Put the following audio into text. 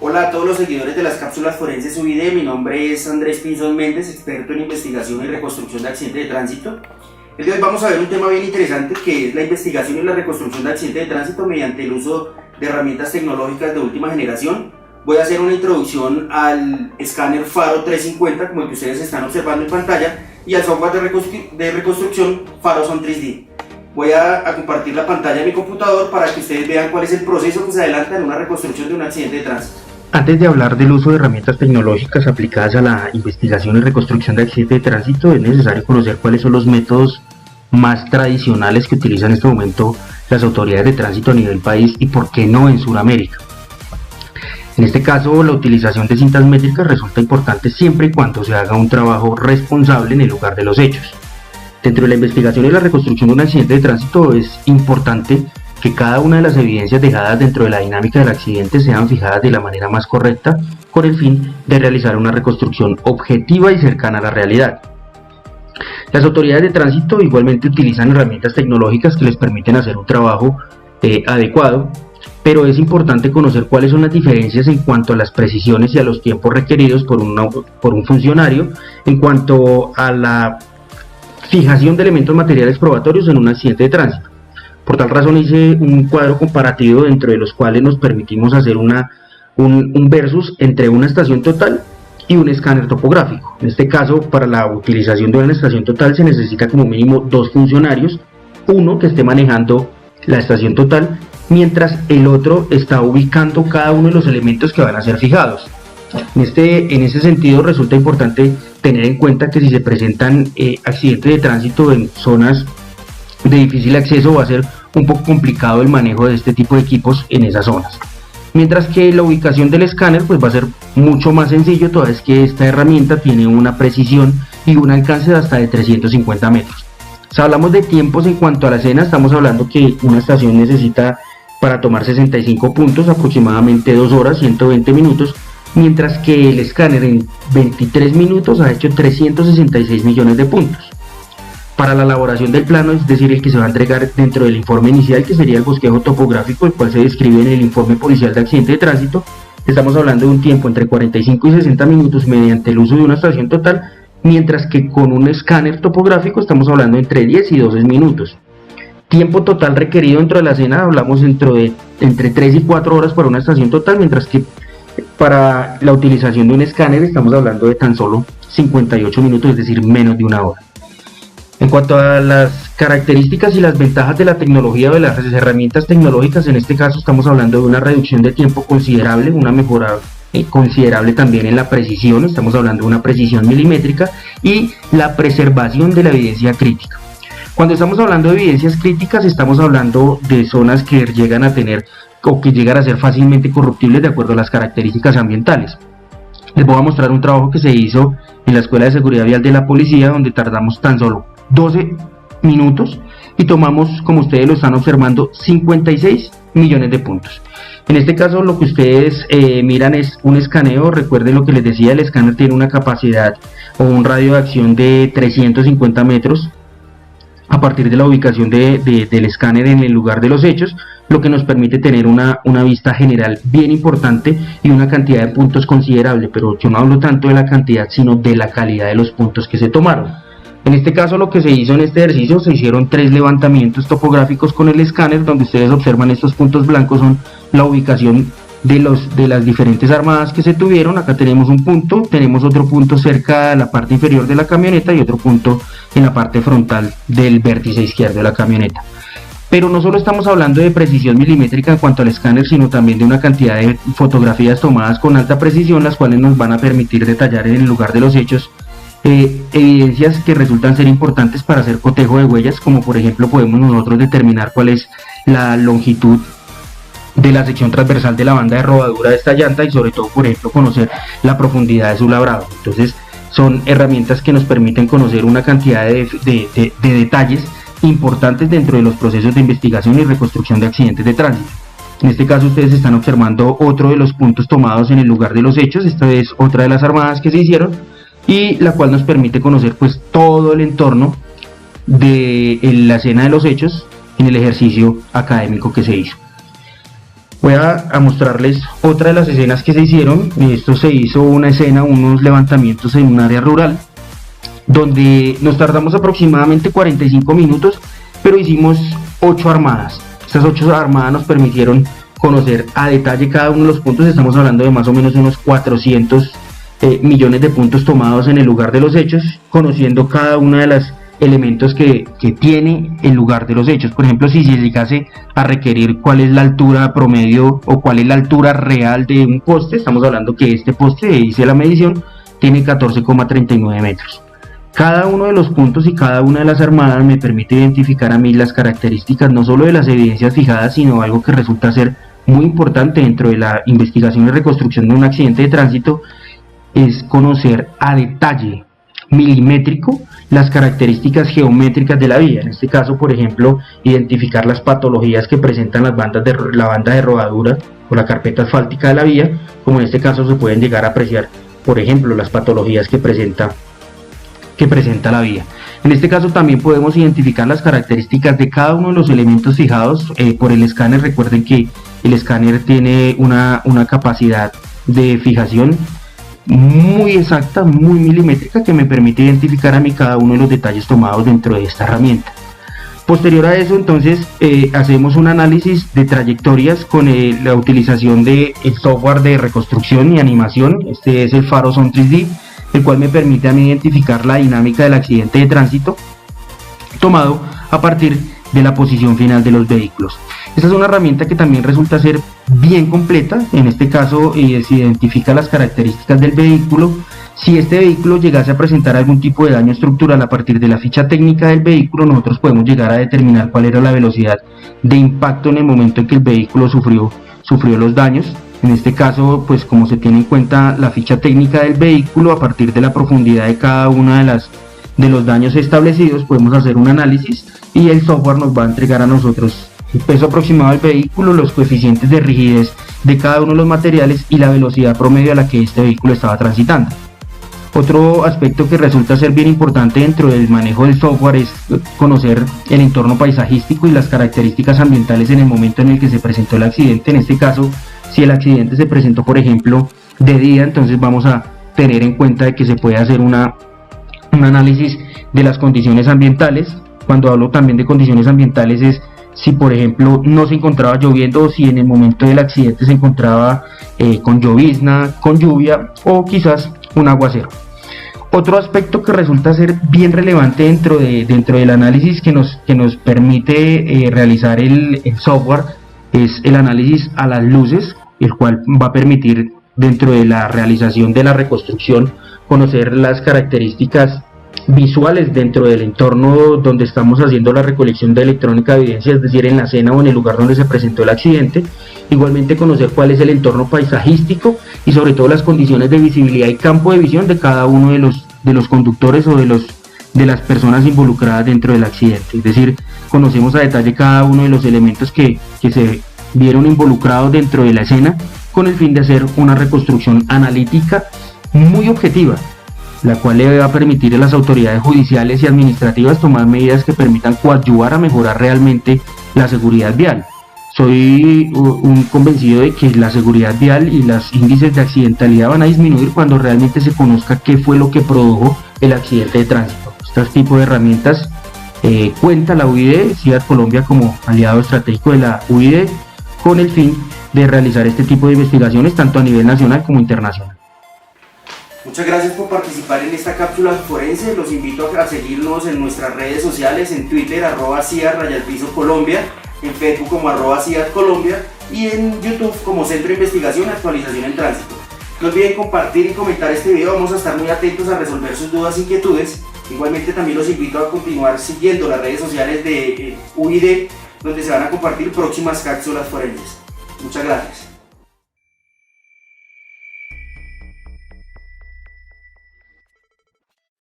Hola a todos los seguidores de las cápsulas forenses UID, mi nombre es Andrés Pinzón Méndez, experto en investigación y reconstrucción de accidentes de tránsito. El día de hoy vamos a ver un tema bien interesante que es la investigación y la reconstrucción de accidentes de tránsito mediante el uso de herramientas tecnológicas de última generación. Voy a hacer una introducción al escáner Faro 350 como el que ustedes están observando en pantalla y al software de reconstrucción Faro Son 3D. Voy a compartir la pantalla de mi computador para que ustedes vean cuál es el proceso que se adelanta en una reconstrucción de un accidente de tránsito. Antes de hablar del uso de herramientas tecnológicas aplicadas a la investigación y reconstrucción de accidentes de tránsito, es necesario conocer cuáles son los métodos más tradicionales que utilizan en este momento las autoridades de tránsito a nivel país y por qué no en Sudamérica. En este caso, la utilización de cintas métricas resulta importante siempre y cuando se haga un trabajo responsable en el lugar de los hechos. Dentro de la investigación y la reconstrucción de un accidente de tránsito es importante que cada una de las evidencias dejadas dentro de la dinámica del accidente sean fijadas de la manera más correcta con el fin de realizar una reconstrucción objetiva y cercana a la realidad. Las autoridades de tránsito igualmente utilizan herramientas tecnológicas que les permiten hacer un trabajo adecuado, pero es importante conocer cuáles son las diferencias en cuanto a las precisiones y a los tiempos requeridos por un funcionario en cuanto a la fijación de elementos materiales probatorios en un accidente de tránsito. Por tal razón hice un cuadro comparativo dentro de los cuales nos permitimos hacer un versus entre una estación total y un escáner topográfico. En este caso, para la utilización de una estación total se necesita como mínimo dos funcionarios, uno que esté manejando la estación total, mientras el otro está ubicando cada uno de los elementos que van a ser fijados. En ese sentido resulta importante tener en cuenta que si se presentan accidentes de tránsito en zonas de difícil acceso va a ser un poco complicado el manejo de este tipo de equipos en esas zonas, mientras que la ubicación del escáner pues va a ser mucho más sencillo, toda vez que esta herramienta tiene una precisión y un alcance de hasta de 350 metros. Si hablamos de tiempos en cuanto a la escena, estamos hablando que una estación necesita para tomar 65 puntos aproximadamente 2 horas 120 minutos, mientras que el escáner en 23 minutos ha hecho 366 millones de puntos. Para la elaboración del plano, es decir, el que se va a entregar dentro del informe inicial, que sería el bosquejo topográfico, el cual se describe en el informe policial de accidente de tránsito, estamos hablando de un tiempo entre 45 y 60 minutos mediante el uso de una estación total, mientras que con un escáner topográfico estamos hablando entre 10 y 12 minutos. Tiempo total requerido dentro de la escena, hablamos entre 3 y 4 horas para una estación total, mientras que para la utilización de un escáner estamos hablando de tan solo 58 minutos, es decir, menos de una hora. En cuanto a las características y las ventajas de la tecnología o de las herramientas tecnológicas, en este caso estamos hablando de una reducción de tiempo considerable, una mejora considerable también en la precisión, estamos hablando de una precisión milimétrica y la preservación de la evidencia crítica. Cuando estamos hablando de evidencias críticas, estamos hablando de zonas que llegan a tener o que llegan a ser fácilmente corruptibles de acuerdo a las características ambientales. Les voy a mostrar un trabajo que se hizo en la Escuela de Seguridad Vial de la Policía, donde tardamos tan solo 12 minutos y tomamos, como ustedes lo están observando, 56 millones de puntos. En este caso lo que ustedes miran es un escaneo. Recuerden lo que les decía, el escáner tiene una capacidad o un radio de acción de 350 metros a partir de la ubicación del escáner en el lugar de los hechos, lo que nos permite tener una vista general bien importante y una cantidad de puntos considerable, pero yo no hablo tanto de la cantidad sino de la calidad de los puntos que se tomaron. En este caso lo que se hizo en este ejercicio, se hicieron 3 levantamientos topográficos con el escáner, donde ustedes observan estos puntos blancos son la ubicación de las diferentes armadas que se tuvieron. Acá tenemos un punto, tenemos otro punto cerca de la parte inferior de la camioneta y otro punto en la parte frontal del vértice izquierdo de la camioneta. Pero no solo estamos hablando de precisión milimétrica en cuanto al escáner, sino también de una cantidad de fotografías tomadas con alta precisión, las cuales nos van a permitir detallar en el lugar de los hechos evidencias que resultan ser importantes para hacer cotejo de huellas, como por ejemplo podemos nosotros determinar cuál es la longitud de la sección transversal de la banda de rodadura de esta llanta y sobre todo, por ejemplo, conocer la profundidad de su labrado. Entonces son herramientas que nos permiten conocer una cantidad de detalles importantes dentro de los procesos de investigación y reconstrucción de accidentes de tránsito. En este caso ustedes están observando otro de los puntos tomados en el lugar de los hechos. Esta es otra de las armadas que se hicieron y la cual nos permite conocer pues todo el entorno de la escena de los hechos en el ejercicio académico que se hizo. Voy a mostrarles otra de las escenas que se hicieron. Esto se hizo una escena, unos levantamientos en un área rural, donde nos tardamos aproximadamente 45 minutos, pero hicimos 8 armadas. Estas 8 armadas nos permitieron conocer a detalle cada uno de los puntos. Estamos hablando de más o menos unos 400 millones de puntos tomados en el lugar de los hechos, conociendo cada una de las elementos que tiene el lugar de los hechos. Por ejemplo, si se llegase a requerir cuál es la altura promedio o cuál es la altura real de un poste, estamos hablando que este poste, hice la medición, tiene 14,39 metros. Cada uno de los puntos y cada una de las armadas me permite identificar a mí las características no solo de las evidencias fijadas, sino algo que resulta ser muy importante dentro de la investigación y reconstrucción de un accidente de tránsito, es conocer a detalle milimétrico las características geométricas de la vía. En este caso, por ejemplo, identificar las patologías que presentan la banda de rodadura o la carpeta asfáltica de la vía, como en este caso se pueden llegar a apreciar, por ejemplo, las patologías que presenta la vía. En este caso también podemos identificar las características de cada uno de los elementos fijados por el escáner. Recuerden que el escáner tiene una capacidad de fijación muy exacta, muy milimétrica, que me permite identificar a mí cada uno de los detalles tomados dentro de esta herramienta. Posterior a eso, entonces, hacemos un análisis de trayectorias con la utilización del software de reconstrucción y animación. Este es el Faroson 3D, el cual me permite a mí identificar la dinámica del accidente de tránsito tomado a partir de la posición final de los vehículos. Esta es una herramienta que también resulta ser bien completa. En este caso se identifica las características del vehículo. Si este vehículo llegase a presentar algún tipo de daño estructural, a partir de la ficha técnica del vehículo nosotros podemos llegar a determinar cuál era la velocidad de impacto en el momento en que el vehículo sufrió los daños. En este caso, pues como se tiene en cuenta la ficha técnica del vehículo, a partir de la profundidad de cada una de los daños establecidos, podemos hacer un análisis y el software nos va a entregar a nosotros el peso aproximado del vehículo, los coeficientes de rigidez de cada uno de los materiales y la velocidad promedio a la que este vehículo estaba transitando. Otro aspecto que resulta ser bien importante dentro del manejo del software es conocer el entorno paisajístico y las características ambientales en el momento en el que se presentó el accidente. En este caso, si el accidente se presentó, por ejemplo, de día, entonces vamos a tener en cuenta de que se puede hacer un análisis de las condiciones ambientales. Cuando hablo también de condiciones ambientales es si, por ejemplo, no se encontraba lloviendo o si en el momento del accidente se encontraba con llovizna, con lluvia o quizás un aguacero. Otro aspecto que resulta ser bien relevante dentro del análisis que nos permite realizar el software es el análisis a las luces, el cual va a permitir dentro de la realización de la reconstrucción conocer las características visuales dentro del entorno donde estamos haciendo la recolección de electrónica de evidencia, es decir, en la escena o en el lugar donde se presentó el accidente. Igualmente conocer cuál es el entorno paisajístico y sobre todo las condiciones de visibilidad y campo de visión de cada uno de los conductores o de las personas involucradas dentro del accidente. Es decir, conocemos a detalle cada uno de los elementos que se vieron involucrados dentro de la escena con el fin de hacer una reconstrucción analítica muy objetiva, la cual le va a permitir a las autoridades judiciales y administrativas tomar medidas que permitan coadyuvar a mejorar realmente la seguridad vial. Soy un convencido de que la seguridad vial y los índices de accidentalidad van a disminuir cuando realmente se conozca qué fue lo que produjo el accidente de tránsito. Este tipo de herramientas cuenta la UID, Ciudad Colombia como aliado estratégico de la UID, con el fin de realizar este tipo de investigaciones tanto a nivel nacional como internacional. Muchas gracias por participar en esta cápsula forense. Los invito a seguirnos en nuestras redes sociales, en Twitter @CIA_Colombia, en Facebook como @CIADColombia y en YouTube como Centro de Investigación y Actualización en Tránsito. No olviden compartir y comentar este video, vamos a estar muy atentos a resolver sus dudas e inquietudes. Igualmente también los invito a continuar siguiendo las redes sociales de UID, donde se van a compartir próximas cápsulas forenses. Muchas gracias.